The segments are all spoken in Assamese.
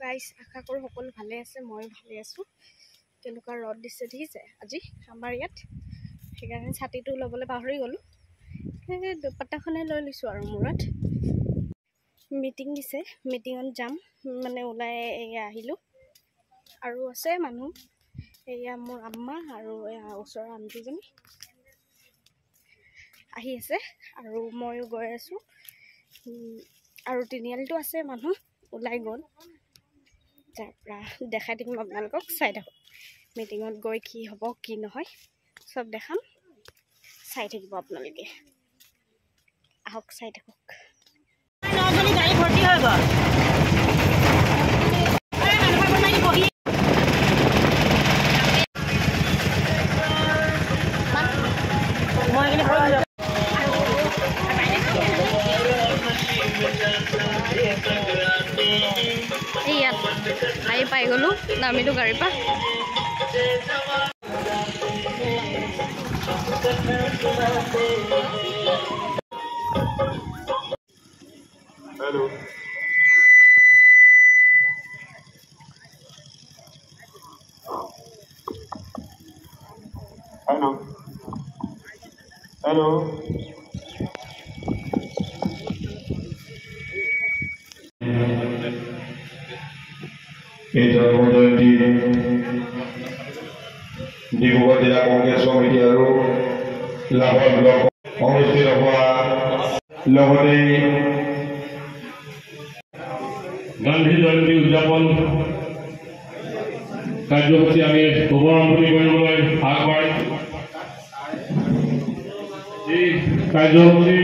গাইজ আশা কৰোঁ সকলো ভালে আছে, মই ভালে আছোঁ। কেনেকুৱা ৰ'দ দিছে দেখিছে আজি আমাৰ ইয়াত, সেইকাৰণে ছাতিটো ল'বলৈ পাহৰি গ'লোঁ। সেই দুপাত্তাখনে লৈ লৈছোঁ আৰু মূৰত। মিটিং দিছে, মিটিঙত যাম মানে ওলাই এয়া আহিলোঁ। আৰু আছে মানুহ, এয়া মোৰ আম্মা আৰু এয়া ওচৰৰ আণ্টিজনী আহি আছে আৰু ময়ো গৈ আছোঁ। আৰু তিনিআলিতো আছে মানুহ ওলাই গ'ল, তাৰ পৰা দেখাই দিম আপোনালোকক। চাই থাকক মিটিঙত গৈ কি হ'ব কি নহয় চব দেখাম, চাই থাকিব আপোনালোকে। আহক চাই থাকক। গাড়ী ভৰ্তি হৈ গ'ল। ইয়াত আহি পাই গ'লোঁ, নামিলোঁ গাড়ীৰ পৰা। Hello. Hello. Hello. ডিব্ৰুগড় জিলা কংগ্ৰেছ সমিতি আৰু লাহোৰ ব্লক অনুষ্ঠিত হোৱা লগতে গান্ধী জয়ন্তী উদযাপন কাৰ্যসূচী আমি শুভাৰম্ভণি কৰিবলৈ আগবাঢ়িছোঁ। এই কাৰ্যসূচী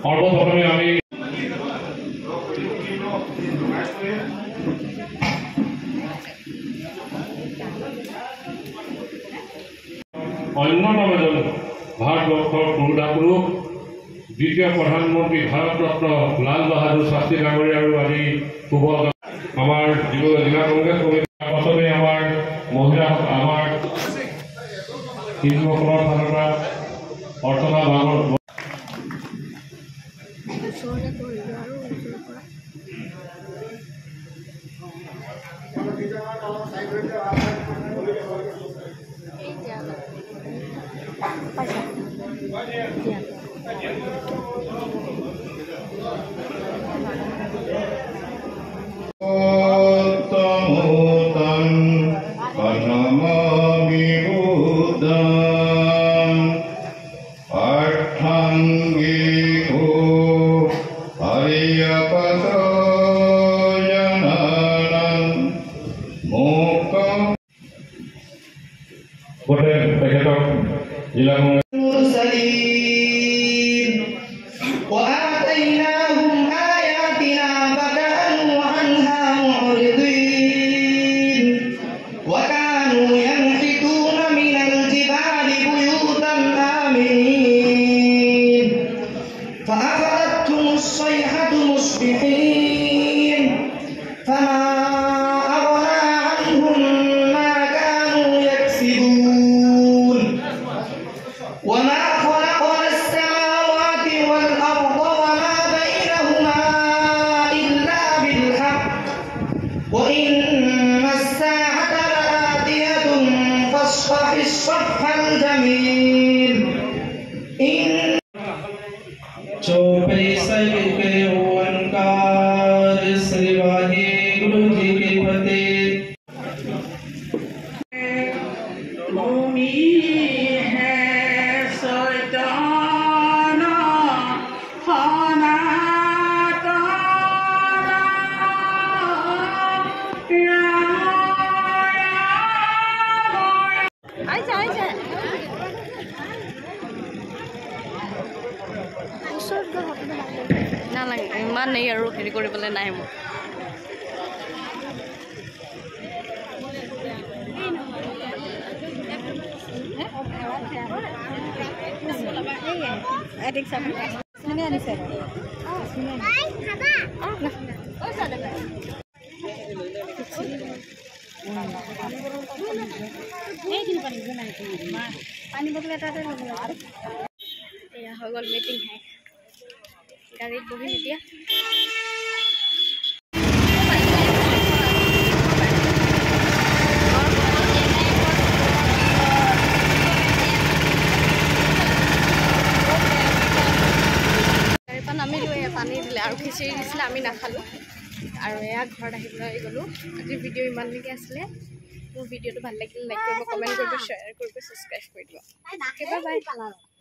সৰ্বপ্ৰথমে আমি অন্যতম এজন ভাৰতবৰ্ষৰ পুৰুষ দ্বিতীয় প্ৰধানমন্ত্ৰী ভাৰতৰত্ন লাল বাহাদুৰ শাস্ত্ৰী ডাঙৰীয়া আৰু আজি শুভ আমাৰ জিলা কংগ্ৰেছ কমিটিৰ পাছতে আমাৰ মহিলা আমাৰ শিশুসকলৰ ফালৰ পৰা অৰ্চনা ভাগৰ তেখেতক জিলা নালাগে ইমান নেই আৰু হেৰি কৰিবলৈ নাই মোৰ। পানী বটল এটাতে ল'ব লাগে। এয়া হৈ গ'ল মিটিং শেষ, গাড়ীত বহিম এতিয়া। নামিলোঁ এয়া পানী দিলে আৰু খিচিৰি দিছিলে আমি নাখালোঁ আৰু এয়া ঘৰত আহিবলৈ গ'লোঁ আজি ভিডিঅ' ইমানলৈকে আছিলে মোৰ ভিডিঅ'টো ভাল লাগিলে লাইক কৰিব কমেণ্ট কৰিব শ্বেয়াৰ কৰিব ছাবস্ক্ৰাইব কৰি দিব বাই বাই